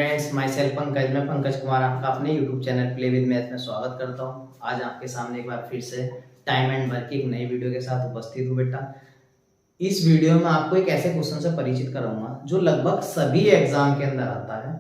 Friends, my self Pankaj. मैं पंकज कुमार आपका अपने YouTube channel play with math में स्वागत करता हूं। आज आपके सामने एक बार फिर से टाइम एंड वर्क की एक नई वीडियो के साथ उपस्थित हूं बेटा। इस वीडियो में आपको एक ऐसे क्वेश्चन से परिचित कराऊंगा जो लगभग सभी एग्जाम के अंदर आता है।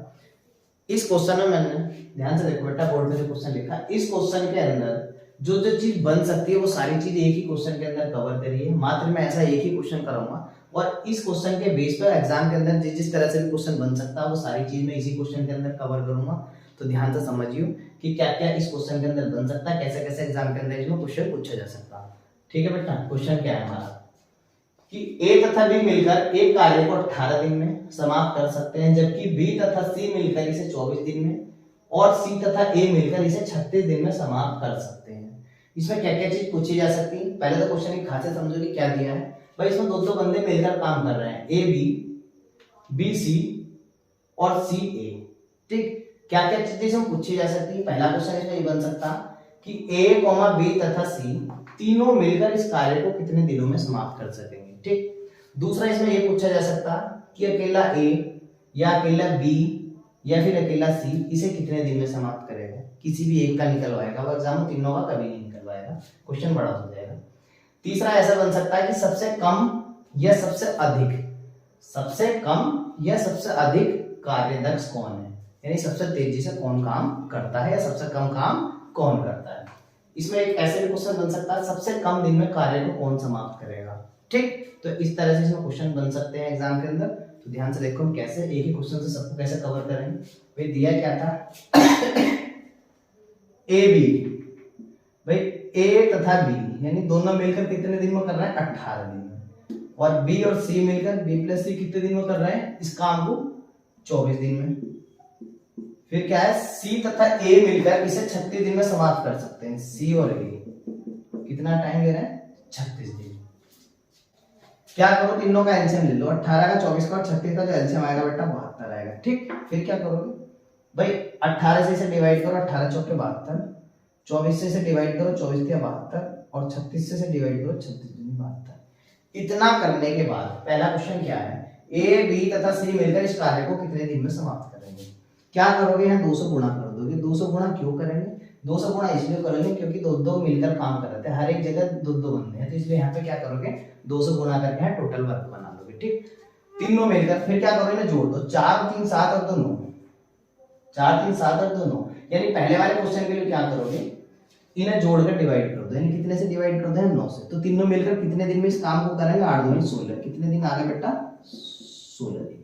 इस क्वेश्चन में मैंने ध्यान से देखो बेटा, बोर्ड में जो क्वेश्चन लिखा, इस क्वेश्चन के अंदर जो जो चीज बन सकती है वो सारी चीज एक ही क्वेश्चन के अंदर कवर करी है। मात्र मैं ऐसा एक ही क्वेश्चन कराऊंगा और इस क्वेश्चन के बेस पर एग्जाम के अंदर जिस तरह से भी क्वेश्चन बन सकता है वो सारी चीज मैं इसी क्वेश्चन के अंदर कवर करूंगा। तो ध्यान से समझिए कि क्या क्या इस क्वेश्चन के अंदर बन सकता है, कैसे कैसे एग्जाम के अंदर इसमें क्वेश्चन पूछा जा सकता है। ठीक है बेटा, क्वेश्चन क्या है हमारा कि ए तथा बी मिलकर एक कार्य को 18 दिन में समाप्त कर सकते हैं, जबकि बी तथा सी मिलकर इसे 24 दिन में और सी तथा ए मिलकर इसे 36 दिन में समाप्त कर सकते हैं। इसमें क्या क्या चीज पूछी जा सकती है। पहले तो क्वेश्चन की खासियत समझो कि क्या दिया है भाई। इसमें दो बंदे मिलकर काम कर रहे हैं, ए बी सी और सी ए। ठीक, क्या क्या चीजें इसमें पूछी जा सकती है। पहला क्वेश्चन इसमें ये बन सकता कि ए बी तथा सी तीनों मिलकर इस कार्य को कितने दिनों में समाप्त कर सकेंगे। ठीक, दूसरा इसमें ये पूछा जा सकता कि अकेला ए या अकेला बी या फिर अकेला सी इसे कितने दिन में समाप्त करेगा। किसी भी एक का निकलवाएगा वो एग्जाम में, तीनों का कभी नहीं निकलवाएगा, क्वेश्चन बड़ा हो जाएगा। तीसरा ऐसा बन सकता है कि सबसे कम या सबसे अधिक कार्यदक्ष कौन है, यानी सबसे तेजी से कौन काम करता है या सबसे कम काम कौन करता है। इसमें एक ऐसे भी क्वेश्चन बन सकता है सबसे कम दिन में कार्य को कौन समाप्त करेगा। ठीक, तो इस तरह से इसमें क्वेश्चन बन सकते हैं एग्जाम के अंदर। तो ध्यान से देखो हम कैसे एक ही क्वेश्चन से सबको कैसे कवर करेंगे। भाई दिया क्या था ए बी, भाई ए तथा बी यानी दोनों मिलकर कितने दिन में कर रहे हैं, 18 दिन में, और बी और सी मिलकर बी प्लस सी कितने दिन में कर रहे हैं इस काम को, 24 दिन में। फिर क्या है, सी तथा ए मिलकर इसे 36 दिन में समाप्त कर सकते हैं। सी और ए कितना टाइम ले रहे हैं, 36 दिन। क्या करो, तीनों का एलसीएम ले लो, 18 का, 24 का और 36 का जो एलसीएम आएगा बेटा 72 आएगा। ठीक, फिर क्या करोगे भाई, 18 से इसे डिवाइड करो, 18 चौके 72, 24 से इसे डिवाइड करो, 24 के 72, और 36 से इसे डिवाइड करो, 36 दूनी 72। इतना करने के बाद पहला क्वेश्चन क्या है, ए बी तथा सी मिलकर इस कार्य को कितने दिन में समाप्त करेंगे। क्या करोगे, यहाँ 200 गुणा कर दोगे। 200 गुणा क्यों करेंगे, 200 गुणा इसलिए करोगे क्योंकि दो मिलकर काम कर रहे थे, हर एक जगह दो बंदे हैं, तो इसलिए यहाँ पे क्या करोगे 200 गुणा करके यहाँ टोटल वर्क बना दोगे। ठीक, तीनों मिलकर फिर क्या करोगे ना, जोड़ दो, 4 3 7 और 2 9, 4 3 7 और 2 9, यानी पहले वाले क्वेश्चन के लिए क्या करोगे, इन्हें जोड़कर डिवाइड कर दो, यानी कितने से डिवाइड कर दो, 9 से। तो तीनों मिलकर कितने दिन में इस काम को करेंगे, 8 दूनी 16। कितने दिन आ गए बेटा, 16 दिन।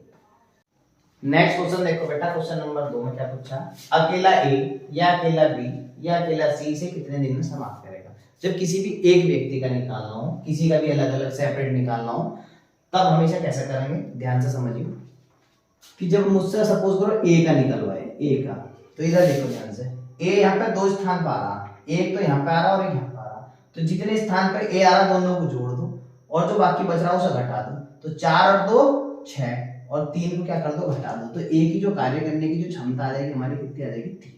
नेक्स्ट क्वेश्चन देखो बेटा, क्वेश्चन नंबर 2 में क्या पूछा, अकेला ए या अकेला बी या अकेला सी से कितने दिन में समाप्त करेगा। जब किसी भी एक व्यक्ति का निकालना हो, किसी का भी अलग अलग सेपरेट निकालना हो, तब हमेशा कैसे करेंगे, ध्यान से समझिए कि जब मुझसे सपोज करो ए का निकलवाए, ए का, तो इधर देखो ध्यान से, ए यहाँ पे 2 स्थान पर आ रहा, एक तो यहाँ पे आ रहा और एक यहाँ पे आ रहा, तो जितने स्थान पर ए आ रहा दोनों को जोड़ दो और जो बाकी बच रहा है उसे घटा दो। तो 4 और 2 6 और 3 को क्या कर दो, घटा दो। तो ए की जो कार्य करने की जो क्षमता आ जाएगी हमारी, कितनी आ जाएगी, 3।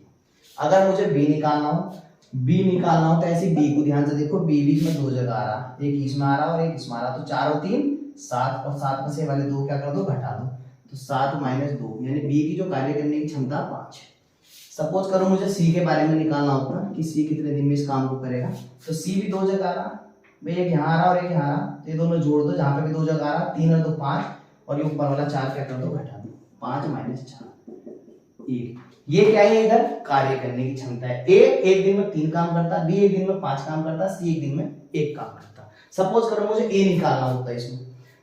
अगर मुझे बी निकालना हो तो ऐसे बी को ध्यान से देखो, बी बीच में 2 जगह आ रहा, एक इसमें आ रहा और एक इसमें आ रहा, तो 4 और 3 7, और 7 में से वाले 2 क्या कर दो, घटा दो। तो 7 - 2 यानी बी की जो कार्य करने की क्षमता 5 है। सपोज करो मुझे सी के बारे में निकालना होता कि सी कितने दिन में इस काम को करेगा, तो सी भी 2 जगह आ रहा भाई, एक यहाँ आ रहा और एक यहाँ आ रहा, तो ये दोनों जोड़ दो, जहाँ पे भी 2 जगह आ रहा, 3 और 2 5, और ये ऊपर वाला 4 क्या कर दो, घटा दो, 5 - 4 1। ये क्या है, इधर कार्य करने की क्षमता है। ए एक दिन में 3 काम करता, बी एक दिन में 5 काम करता, सी एक दिन में 1 काम करता। सपोज करो मुझे ए निकालना होता है इसमें,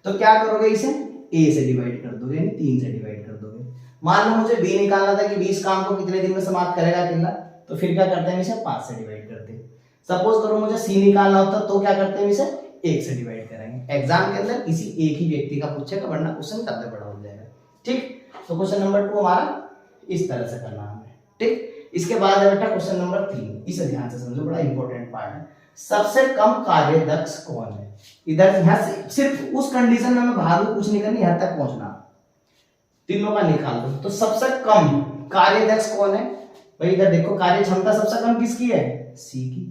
तो क्या करोगे, इसे ए से डिवाइड कर दोगे, यानी 3 से डिवाइड कर दोगे। मान लो मुझे बी निकालना था कि बी इस काम को कितने दिन में समाप्त करेगा अकेला, तो फिर क्या करते हैं, इसे 5 से डिवाइड करते हैं। सपोज करो मुझे सी निकालना होता तो क्या करते हैं, इसे 1 से डिवाइड करेंगे। एग्जाम के अंदर किसी एक ही व्यक्ति का पूछेगा, वरना क्वेश्चन कब बड़ा हो जाएगा। ठीक, तो क्वेश्चन नंबर 2 हमारा इस तरह से करना है। ठीक, इसके बाद है बेटा क्वेश्चन नंबर 3, इसे ध्यान से समझो, बड़ा इंपॉर्टेंट पार्ट है। सबसे कम कार्यदक्ष कौन है। इधर यहाँ से सिर्फ उस कंडीशन में मैं भागू कुछ नहीं करनी, यहाँ तक पहुंचना, तीनों का निकाल दो। तो सबसे कम कार्यदक्ष कौन है भाई, इधर देखो कार्य क्षमता सबसे कम किसकी है, सी की,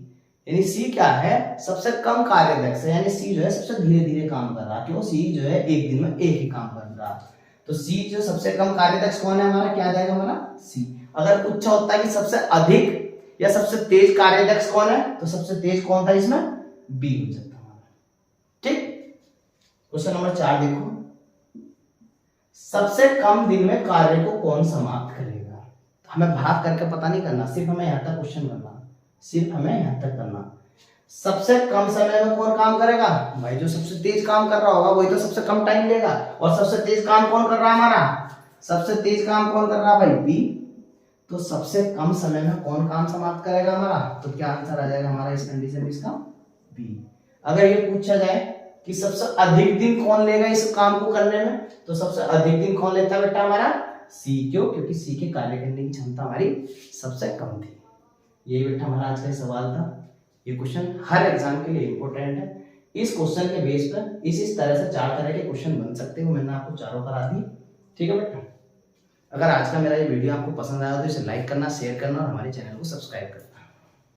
यानी सी क्या है, सबसे कम कार्यदक्ष है, यानी सी जो है सबसे धीरे धीरे काम कर रहा है। क्यों, सी जो है एक दिन में एक ही काम कर रहा। तो तो सी जो सबसे कम कार्यदक्ष कौन है हमारा, क्या आ जाएगा हमारा सी। अगर पूछा होता है कि सबसे अधिक या सबसे तेज कार्यदक्ष कौन है, तो सबसे तेज कौन था इसमें, बी हो सकता हमारा। ठीक, क्वेश्चन नंबर 4 देखो, सबसे कम दिन में कार्य को कौन समाप्त करेगा। हमें भाग करके पता नहीं करना, सिर्फ हमें यहां तक क्वेश्चन करना, सिर्फ हमें यहां तक करना। सबसे कम समय में कौन काम करेगा, भाई जो सबसे तेज काम कर रहा होगा वही तो सबसे कम टाइम लेगा। और सबसे तेज काम कौन कर रहा है हमारा, सबसे तेज काम कौन कर रहा है भाई, बी। तो सबसे कम समय में कौन काम समाप्त करेगा हमारा, तो क्या आंसर आ जाएगा हमारा इस कंडीशन में इसका, बी। अगर ये पूछा जाए कि सबसे अधिक दिन कौन लेगा इस काम को करने में, तो सबसे अधिक दिन कौन लेता है बेटा हमारा, सी। क्यों, क्योंकि सी के कार्य करने की क्षमता हमारी सबसे कम थी। यही बेटा हमारा आज का सवाल था। ये क्वेश्चन हर एग्जाम के लिए इंपॉर्टेंट है। इस क्वेश्चन के बेस पर इस तरह से 4 तरह के क्वेश्चन बन सकते हैं, मैंने आपको चारों करा दी। ठीक है बेटा, अगर आज का मेरा ये वीडियो आपको पसंद आया तो इसे लाइक करना, शेयर करना और हमारे चैनल को सब्सक्राइब करना।